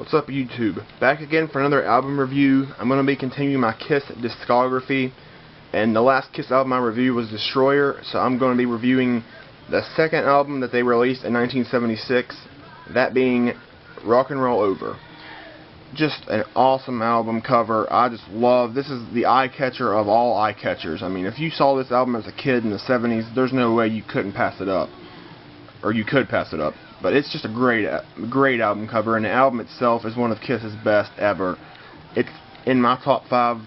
What's up, YouTube? Back again for another album review. I'm going to be continuing my Kiss discography, and the last Kiss album I reviewed was Destroyer, so I'm going to be reviewing the second album that they released in 1976, that being Rock and Roll Over. Just an awesome album cover. I just love, this is the eye catcher of all eye catchers. I mean, if you saw this album as a kid in the 70s, there's no way you couldn't pass it up. Or you could pass it up. But it's just a great album cover, and the album itself is one of Kiss's best ever. It's in my top 5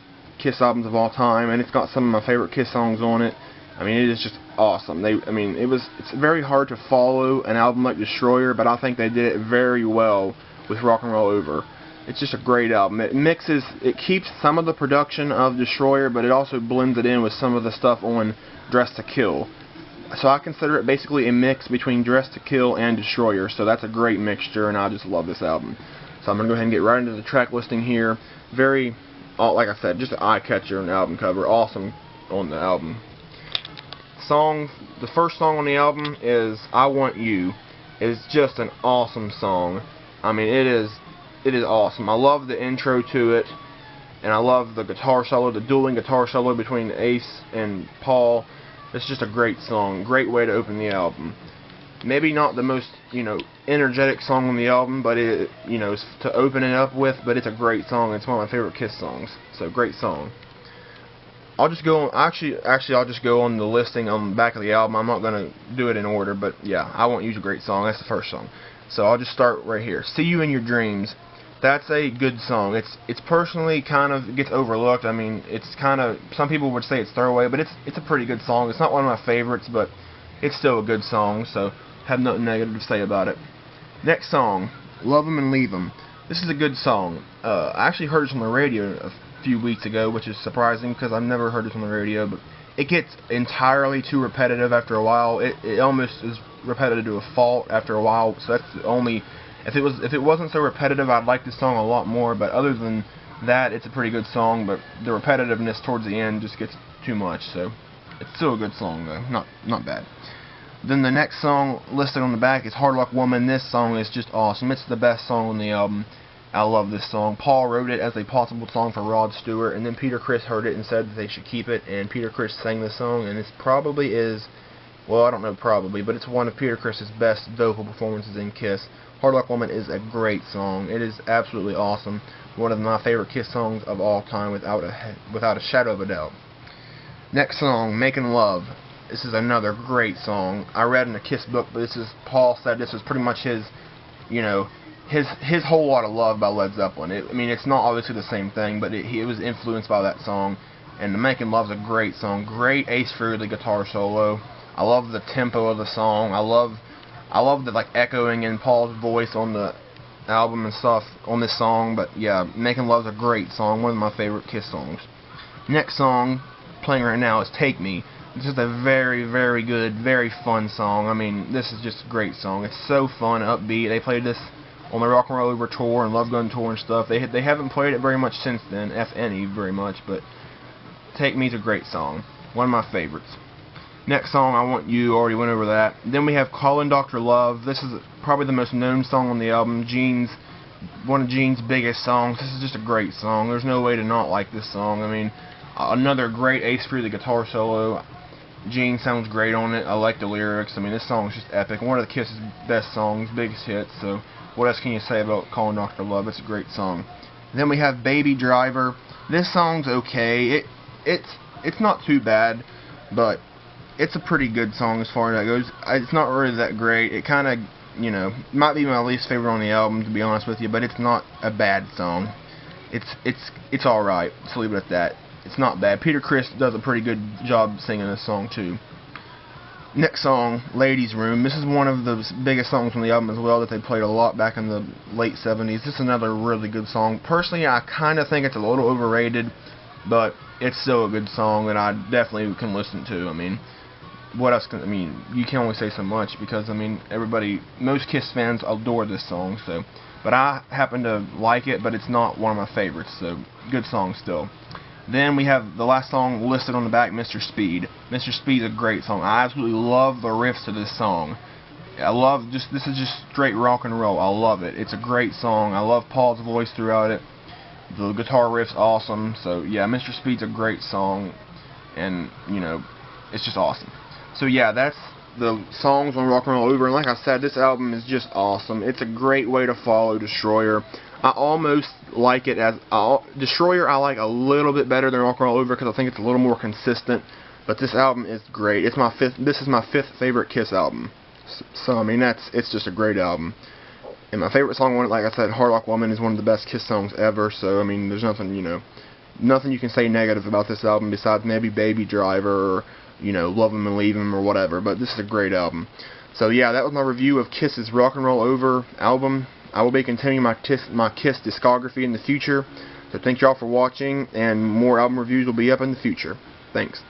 Kiss albums of all time, and it's got some of my favorite Kiss songs on it. I mean, it is just awesome. It's very hard to follow an album like Destroyer, but I think they did it very well with Rock and Roll Over. It's just a great album. It keeps some of the production of Destroyer, but it also blends it in with some of the stuff on Dressed to Kill. So I consider it basically a mix between Dressed to Kill and Destroyer, so that's a great mixture, and I just love this album. So I'm going to go ahead and get right into the track listing here. Like I said, just an eye-catcher on the album cover. Awesome on the album. The first song on the album is I Want You. It is just an awesome song. I mean, it is awesome. I love the intro to it, and I love the guitar solo, the dueling guitar solo between Ace and Paul. It's just a great song, great way to open the album. Maybe not the most, energetic song on the album, but to open it up with, but it's a great song. It's one of my favorite Kiss songs. So, great song. I'll just go on, I'll just go on the listing on the back of the album. I'm not going to do it in order, but yeah, I Won't Use a great song. That's the first song. So, I'll just start right here. See You in Your Dreams. That's a good song. It's personally kind of gets overlooked. I mean, it's kind of, some people would say it's throwaway, but it's a pretty good song. It's not one of my favorites, but it's still a good song, so have nothing negative to say about it. Next song, Love 'Em and Leave 'Em. This is a good song. I actually heard this on the radio a few weeks ago, which is surprising because I've never heard this on the radio, but it gets entirely too repetitive after a while. It almost is repetitive to a fault after a while, so that's the only... If it wasn't so repetitive, I'd like this song a lot more, but other than that, it's a pretty good song, but the repetitiveness towards the end just gets too much, so it's still a good song, though. Not bad. Then the next song listed on the back is Hard Luck Woman. This song is just awesome. It's the best song on the album. I love this song. Paul wrote it as a possible song for Rod Stewart, and then Peter Criss heard it and said that they should keep it, and Peter Criss sang this song, and it probably is, well, I don't know probably, but it's one of Peter Criss's best vocal performances in Kiss. Hard Luck Woman is a great song. It is absolutely awesome. One of my favorite Kiss songs of all time, without a shadow of a doubt. Next song, Making Love. This is another great song. I read in a Kiss book, but Paul said this was pretty much his Whole Lot of Love by Led Zeppelin. It's not obviously the same thing, but it was influenced by that song. And the Making Love's a great song. Great Ace Frehley guitar solo. I love the tempo of the song. I love the echoing in Paul's voice on the album and stuff on this song, but yeah, Making Love's a great song, one of my favorite Kiss songs. Next song playing right now is Take Me. This is a very, very good, very fun song. I mean, this is just a great song. It's so fun, upbeat. They played this on the Rock and Roll Over tour and Love Gun tour and stuff. They haven't played it very much since then, if any, very much, but Take Me's a great song. One of my favorites. Next song, I Want You, already went over that. Then we have Callin' Dr. Love. This is probably the most known song on the album. One of Gene's biggest songs. This is just a great song. There's no way to not like this song. I mean, another great Ace Frehley guitar solo. Gene sounds great on it. I like the lyrics. I mean, this song is just epic. One of the Kiss's best songs, biggest hits. So, what else can you say about Callin' Dr. Love? It's a great song. Then we have Baby Driver. This song's okay. It's not too bad, but it's a pretty good song as far as that goes. It's not really that great. It kind of, might be my least favorite on the album, to be honest with you, but it's not a bad song. It's alright. Let's leave it at that. It's not bad. Peter Criss does a pretty good job singing this song, too. Next song, Ladies Room. This is one of the biggest songs on the album as well that they played a lot back in the late 70s. This is another really good song. Personally, I kind of think it's a little overrated, but it's still a good song that I definitely can listen to. What else you can only say so much because, most Kiss fans adore this song, so. But I happen to like it, but it's not one of my favorites, so good song still. Then we have the last song listed on the back, Mr. Speed. Mr. Speed's a great song. I absolutely love the riffs to this song. I love this is just straight rock and roll. I love it. It's a great song. I love Paul's voice throughout it. The guitar riff's awesome. So yeah, Mr. Speed's a great song, and you know, it's just awesome. So yeah, that's the songs on Rock and Roll Over, and like I said, this album is just awesome. It's a great way to follow Destroyer. I almost like it as Destroyer. I like a little bit better than Rock and Roll Over because I think it's a little more consistent. But this album is great. It's my fifth. This is my fifth favorite Kiss album. So I mean, it's just a great album. And my favorite song on it, like I said, Hard Rock Woman, is one of the best Kiss songs ever. So I mean, there's nothing, you know, nothing you can say negative about this album besides maybe Baby Driver, or, you know, Love 'Em and Leave 'Em or whatever. But this is a great album. So yeah, that was my review of Kiss's Rock and Roll Over album. I will be continuing my Kiss discography in the future. So thank y'all for watching, and more album reviews will be up in the future. Thanks.